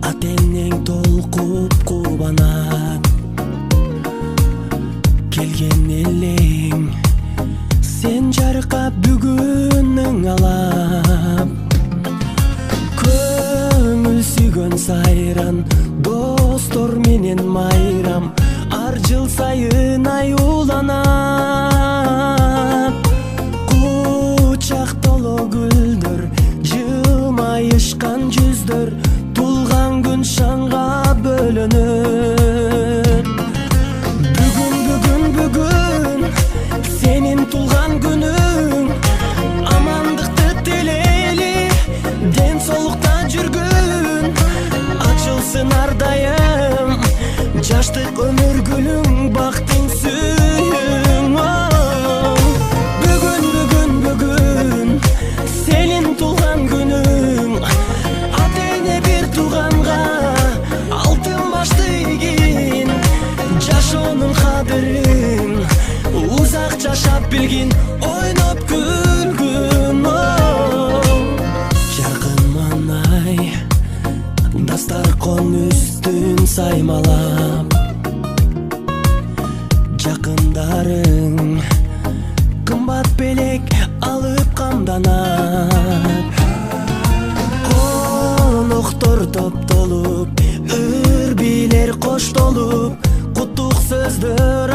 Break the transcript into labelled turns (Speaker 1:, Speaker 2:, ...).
Speaker 1: Атеңнең толкуп кубанат келген элең, сен жаркап бүгүнүң алап. Көңүл сүйгөн сайран, достор менен майрам, ар жыл сайын аюуланат. Кучак толо гүлдөр, жылмайышкан жүздөр, тулган күн шаңга бөлөнөт. Бүгүн сенин тулган күнүң, амандыкты тилейли, ден соолукта жүргүн, ачылсын ар дайым жаштык өмүр гүлүң, бактың сүйүң. Бүгүн сенин тулган күнүң, атеңе бир тууганга алтын башты ийгин, жашоонун кадырын узак жашап билгин, ойноп күлгүн. Жаркын маанай дастаркон үстүн саймалап, жакындарың кымбат белек алып камданат. Коноктор топтолуп, ыр бийлер коштолуп, куттук сөздөр